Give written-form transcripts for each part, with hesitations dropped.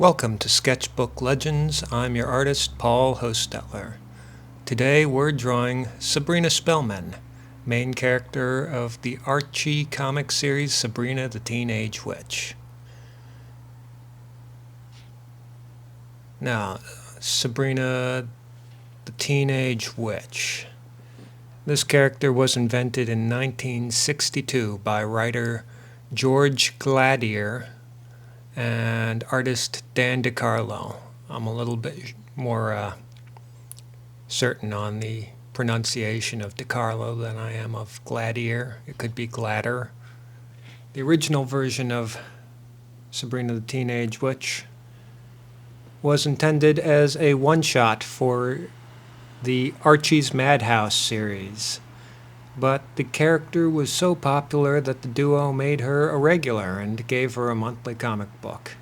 Welcome to Sketchbook Legends. I'm your artist, Paul Hostetler. Today we're drawing Sabrina Spellman, main character of the Archie comic series Sabrina the Teenage Witch. Now, Sabrina the Teenage Witch. This character was invented in 1962 by writer George Gladier and artist Dan DiCarlo. I'm a little bit more certain on the pronunciation of DiCarlo than I am of Gladier. It could be Gladder. The original version of Sabrina the Teenage Witch was intended as a one-shot for the Archie's Madhouse series, but the character was so popular that the duo made her a regular and gave her a monthly comic book.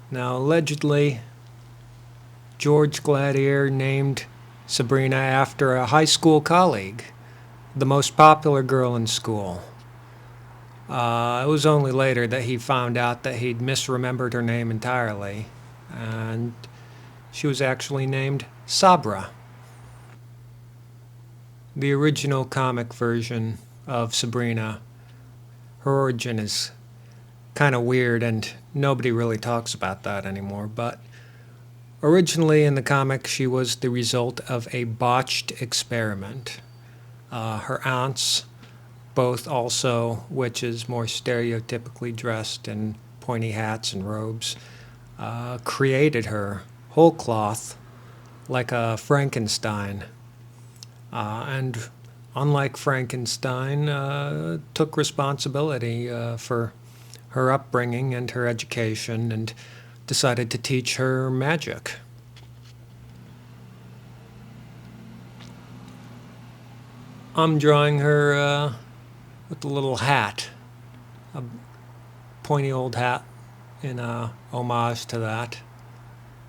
Now, allegedly, George Gladier named Sabrina after a high school colleague, the most popular girl in school. It was only later that he found out that he'd misremembered her name entirely, and she was actually named Sabra. The original comic version of Sabrina, her origin is kind of weird and nobody really talks about that anymore, but originally in the comic she was the result of a botched experiment. Her aunts, both also witches, more stereotypically dressed in pointy hats and robes, created her whole cloth like a Frankenstein. And unlike Frankenstein, took responsibility for her upbringing and her education and decided to teach her magic. I'm drawing her with a little hat, a pointy old hat in homage to that.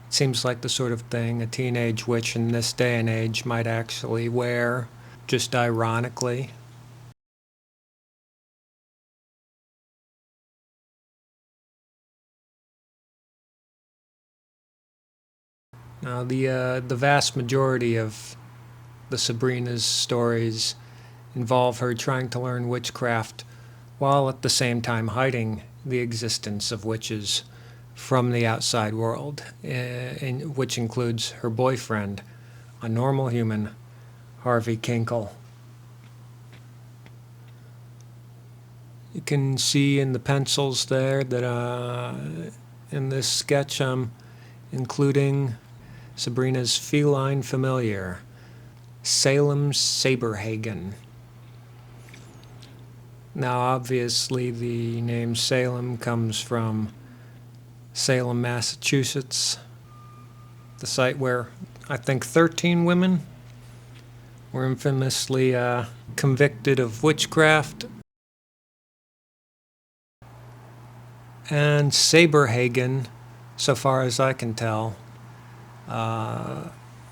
It seems like the sort of thing a teenage witch in this day and age might actually wear, just ironically. Now, the vast majority of the Sabrina's stories involve her trying to learn witchcraft while at the same time hiding the existence of witches from the outside world, which includes her boyfriend, a normal human, Harvey Kinkle. You can see in the pencils there that in this sketch I'm including Sabrina's feline familiar, Salem Saberhagen. Now, obviously, the name Salem comes from Salem, Massachusetts, the site where I think 13 women were infamously convicted of witchcraft. And Saberhagen, so far as I can tell,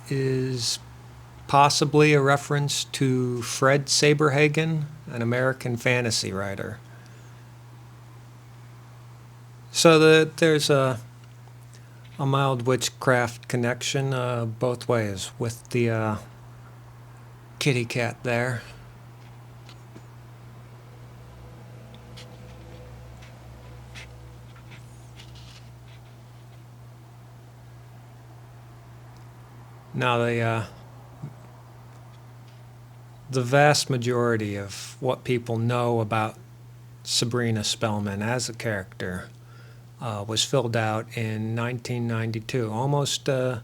is possibly a reference to Fred Saberhagen, an American fantasy writer. So there's a mild witchcraft connection both ways with the kitty cat there. Now the vast majority of what people know about Sabrina Spellman as a character was filled out in 1992, almost 30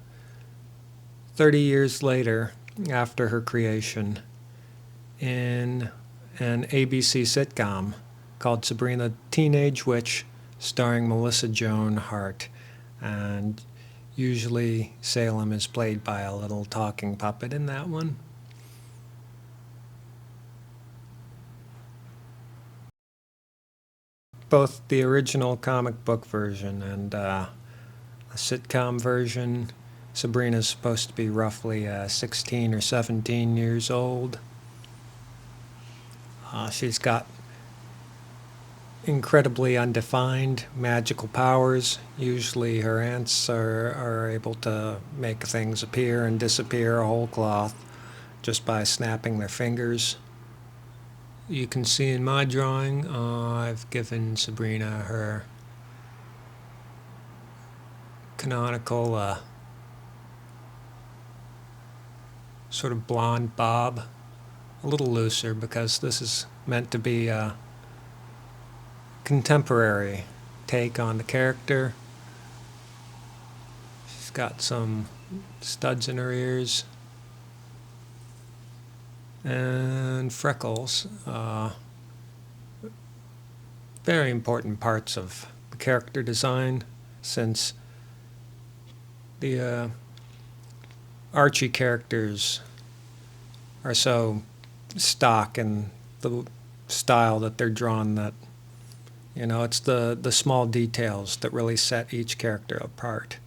years later after her creation, in an ABC sitcom called Sabrina the Teenage Witch, starring Melissa Joan Hart. And usually Salem is played by a little talking puppet in that one. Both the original comic book version and a sitcom version, Sabrina's supposed to be roughly 16 or 17 years old. She's got incredibly undefined magical powers. Usually her aunts are able to make things appear and disappear whole cloth just by snapping their fingers. You can see in my drawing, I've given Sabrina her canonical sort of blonde bob, a little looser because this is meant to be a contemporary take on the character. She's got some studs in her ears and freckles. Very important parts of the character design, since the Archie characters are so stock in the style that they're drawn that, you know, it's the small details that really set each character apart.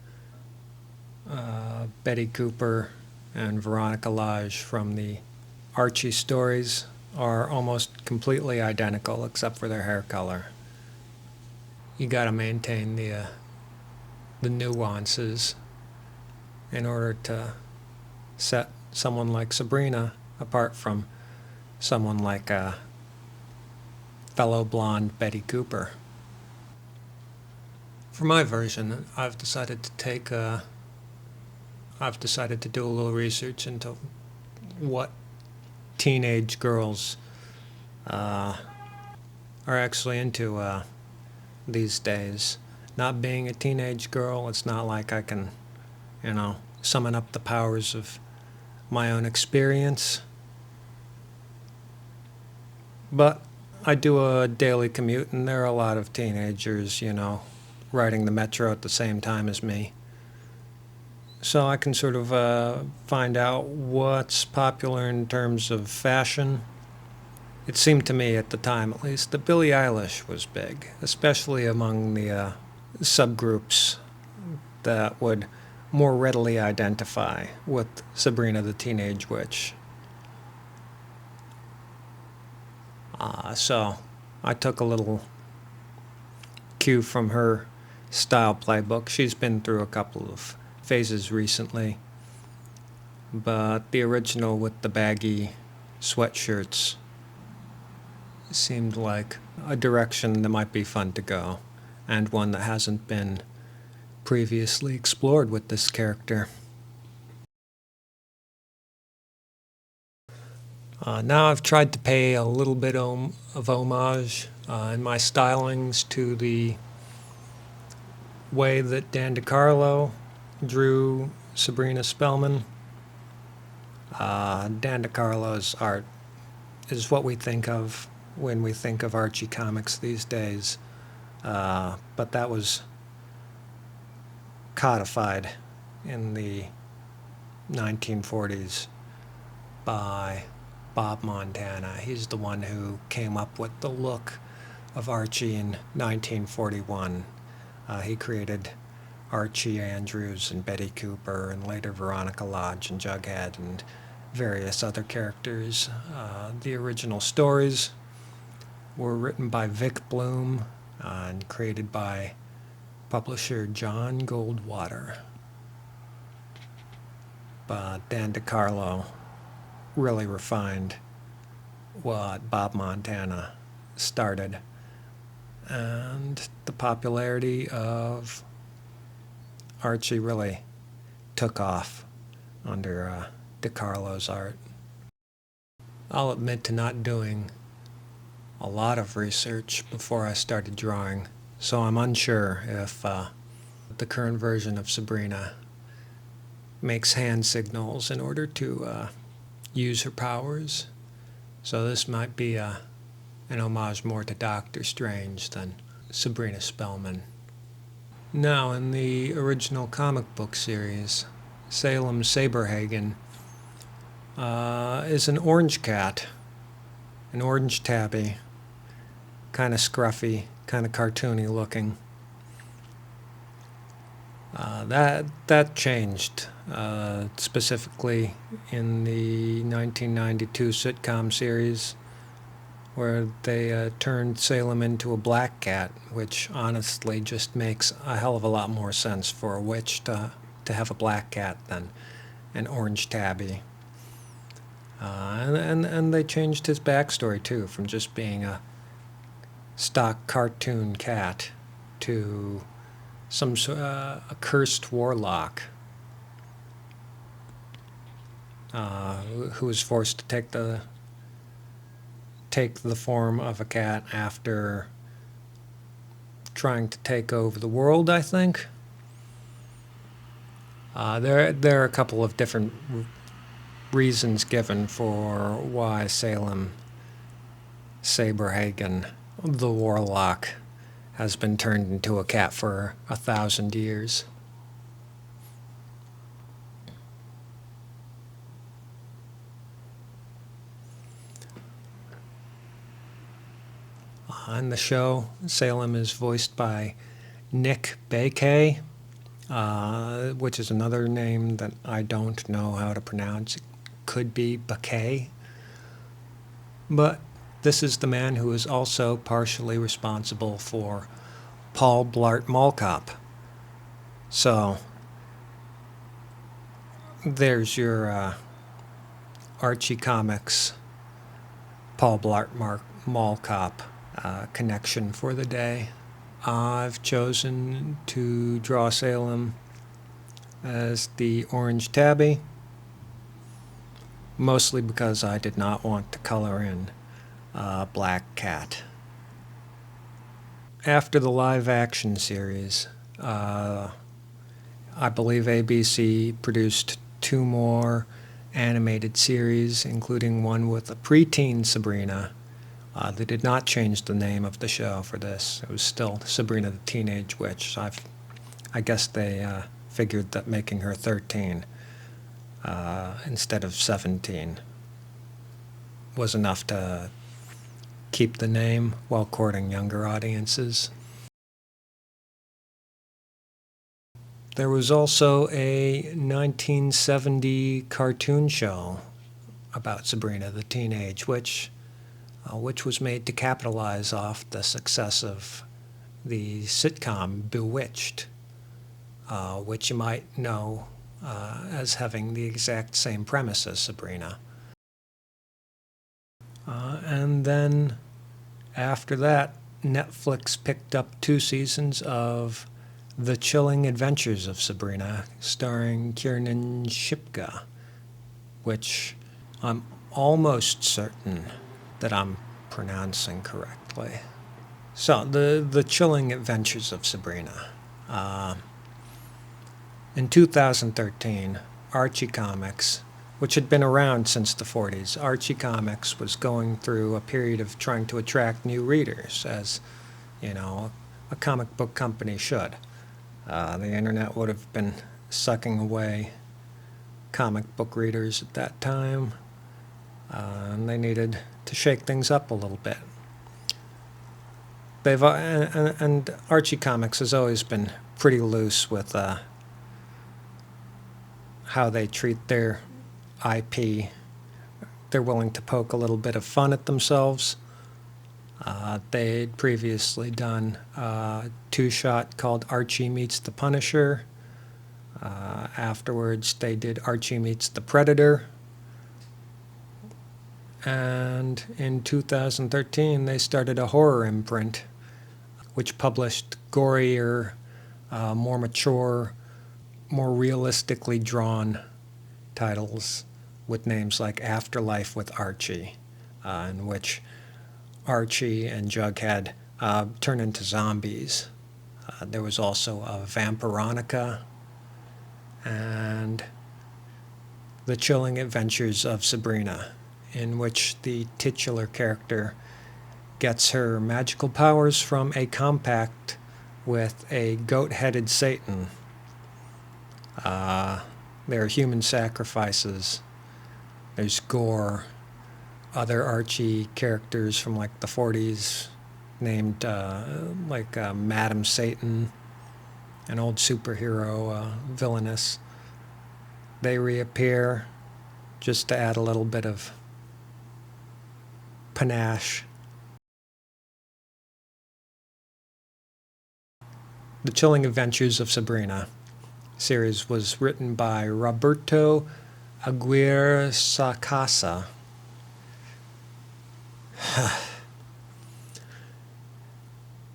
Betty Cooper and Veronica Lodge from the Archie stories are almost completely identical except for their hair color. You gotta maintain the nuances in order to set someone like Sabrina apart from someone like fellow blonde Betty Cooper. For my version, I've decided to do a little research into what teenage girls are actually into these days. Not being a teenage girl, it's not like I can, summon up the powers of my own experience. But I do a daily commute, and there are a lot of teenagers, riding the metro at the same time as me. So I can sort of find out what's popular in terms of fashion. It seemed to me, at the time at least, that Billie Eilish was big, especially among the subgroups that would more readily identify with Sabrina the Teenage Witch. So I took a little cue from her style playbook. She's been through a couple of phases recently, but the original with the baggy sweatshirts seemed like a direction that might be fun to go, and one that hasn't been previously explored with this character. Now I've tried to pay a little bit of homage in my stylings to the way that Dan DeCarlo drew Sabrina Spellman. Dan DeCarlo's art is what we think of when we think of Archie comics these days, but that was codified in the 1940s by Bob Montana. He's the one who came up with the look of Archie in 1941. He created Archie Andrews and Betty Cooper, and later Veronica Lodge and Jughead and various other characters. The original stories were written by Vic Bloom and created by publisher John Goldwater. But Dan DeCarlo really refined what Bob Montana started, and the popularity of Archie really took off under DeCarlo's art. I'll admit to not doing a lot of research before I started drawing, so I'm unsure if the current version of Sabrina makes hand signals in order to use her powers. So this might be an homage more to Doctor Strange than Sabrina Spellman. Now, in the original comic book series, Salem Saberhagen is an orange cat, an orange tabby, kind of scruffy, kind of cartoony looking. That changed, specifically in the 1992 sitcom series where they turned Salem into a black cat, which honestly just makes a hell of a lot more sense for a witch to have a black cat than an orange tabby. And they changed his backstory too, from just being a stock cartoon cat to a cursed warlock who was forced to take the form of a cat after trying to take over the world, I think. There are a couple of different reasons given for why Salem Saberhagen, the warlock, has been turned into a cat for 1,000 years. On the show, Salem is voiced by Nick Bakay, which is another name that I don't know how to pronounce. It could be Bakay. But this is the man who is also partially responsible for Paul Blart Mall Cop. So, there's your Archie Comics Paul Blart Mall Cop connection for the day. I've chosen to draw Salem as the orange tabby, mostly because I did not want to color in a black cat. After the live-action series, I believe ABC produced 2 more animated series, including one with a preteen Sabrina. They did not change the name of the show for this. It was still Sabrina the Teenage Witch. I guess they figured that making her 13 instead of 17 was enough to keep the name while courting younger audiences. There was also a 1970 cartoon show about Sabrina the Teenage Witch, which was made to capitalize off the success of the sitcom Bewitched, which you might know as having the exact same premise as Sabrina. And then after that, Netflix picked up 2 seasons of The Chilling Adventures of Sabrina, starring Kiernan Shipka, which I'm almost certain that I'm pronouncing correctly. So, the Chilling Adventures of Sabrina. In 2013, Archie Comics, which had been around since the 40s, Archie Comics was going through a period of trying to attract new readers, as, a comic book company should. The internet would have been sucking away comic book readers at that time, and they needed to shake things up a little bit. And Archie Comics has always been pretty loose with how they treat their IP. They're willing to poke a little bit of fun at themselves. They'd previously done a 2-shot called Archie Meets the Punisher. Afterwards, they did Archie Meets the Predator. And in 2013, they started a horror imprint, which published gorier, more mature, more realistically drawn titles with names like Afterlife with Archie, in which Archie and Jughead turn into zombies. There was also a Vampironica and The Chilling Adventures of Sabrina, in which the titular character gets her magical powers from a compact with a goat-headed Satan. There are human sacrifices. There's gore. Other Archie characters from like the 40s named Madam Satan, an old superhero villainess. They reappear just to add a little bit of panache The Chilling Adventures of Sabrina series was written by Roberto Aguirre Sacasa.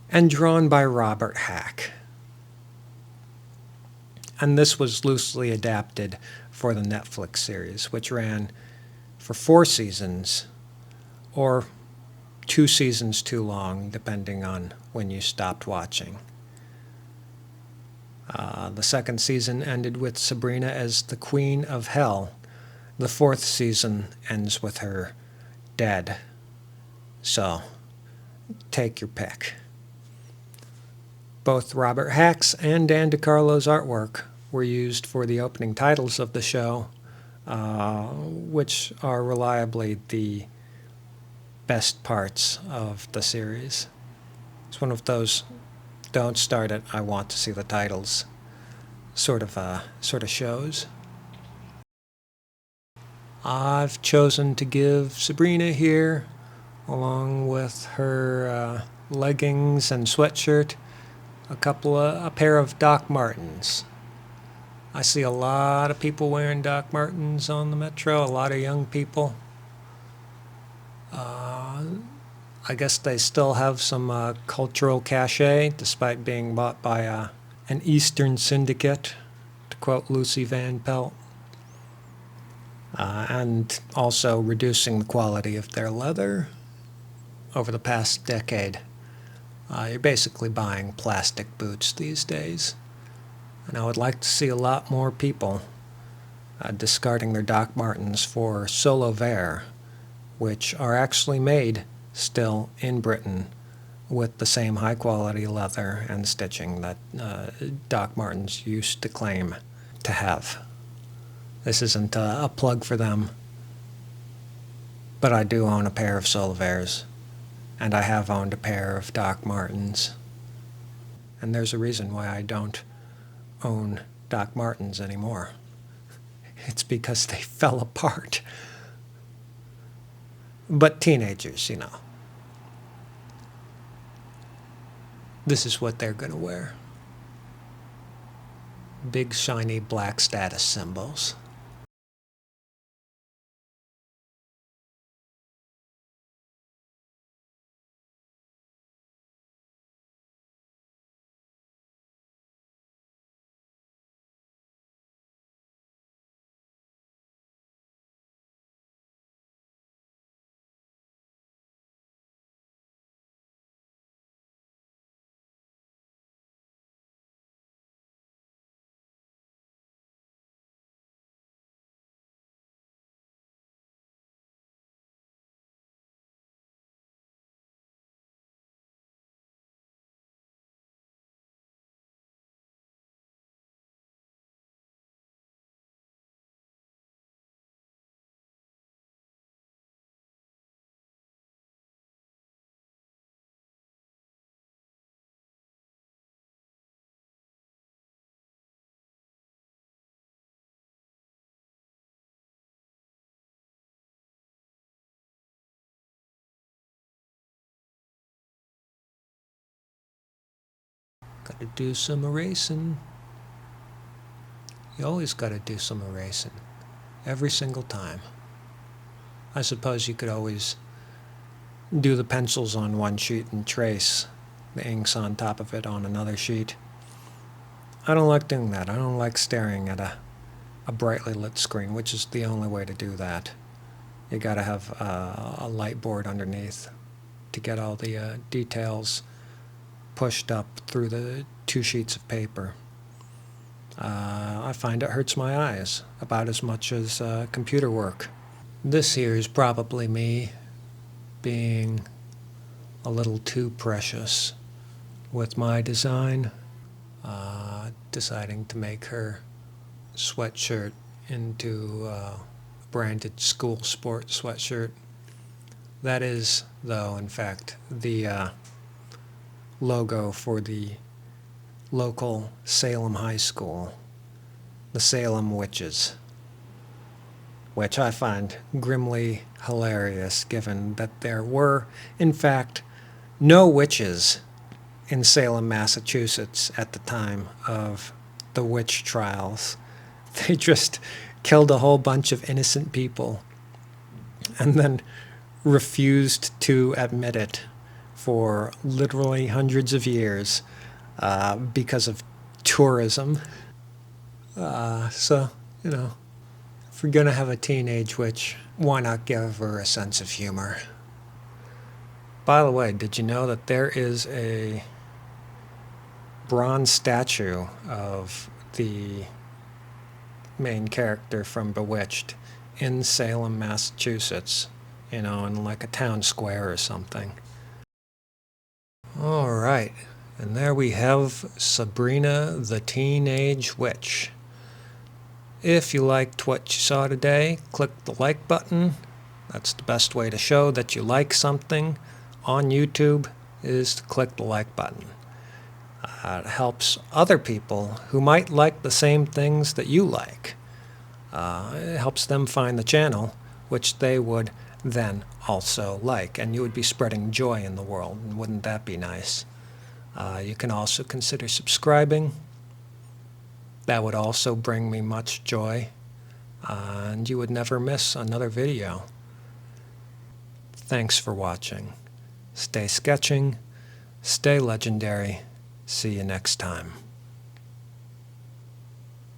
And drawn by Robert Hack. And this was loosely adapted for the Netflix series, which ran for 4 seasons, or 2 seasons too long, depending on when you stopped watching. The second season ended with Sabrina as the Queen of Hell. The 4th season ends with her dead. So, take your pick. Both Robert Hack's and Dan DeCarlo's artwork were used for the opening titles of the show, which are reliably the best parts of the series. It's one of those don't start it, I want to see the titles sort of shows. I've chosen to give Sabrina here, along with her leggings and sweatshirt, a pair of Doc Martens. I see a lot of people wearing Doc Martens on the metro, a lot of young people. I guess they still have some cultural cachet, despite being bought by an Eastern syndicate, to quote Lucy Van Pelt, and also reducing the quality of their leather over the past decade. You're basically buying plastic boots these days. And I would like to see a lot more people discarding their Doc Martens for Solo Vert, which are actually made still in Britain with the same high-quality leather and stitching that Doc Martens used to claim to have. This isn't a plug for them, but I do own a pair of Solo Verts, and I have owned a pair of Doc Martens. And there's a reason why I don't own Doc Martens anymore. It's because they fell apart. But teenagers, you know, this is what they're going to wear. Big, shiny, black status symbols. Gotta do some erasing. You always gotta do some erasing. Every single time. I suppose you could always do the pencils on one sheet and trace the inks on top of it on another sheet. I don't like doing that. I don't like staring at a brightly lit screen, which is the only way to do that. You gotta have a light board underneath to get all the details pushed up through the 2 sheets of paper. I find it hurts my eyes about as much as computer work. This here is probably me being a little too precious with my design, deciding to make her sweatshirt into a branded school sport sweatshirt. That is, though, in fact, the logo for the local Salem High School, the Salem Witches, which I find grimly hilarious given that there were, in fact, no witches in Salem, Massachusetts at the time of the witch trials. They just killed a whole bunch of innocent people and then refused to admit it for literally hundreds of years because of tourism. So, you know, if we're going to have a teenage witch, why not give her a sense of humor? By the way, did you know that there is a bronze statue of the main character from Bewitched in Salem, Massachusetts? You know, in like a town square or something. All right, and there we have Sabrina the Teenage Witch. If you liked what you saw today, click the like button. That's the best way to show that you like something on YouTube, is to click the like button. It helps other people who might like the same things that you like. It helps them find the channel, which they would then also like, and you would be spreading joy in the world, and wouldn't that be nice? You can also consider subscribing. That would also bring me much joy, and you would never miss another video. Thanks for watching. Stay sketching, stay legendary. See you next time.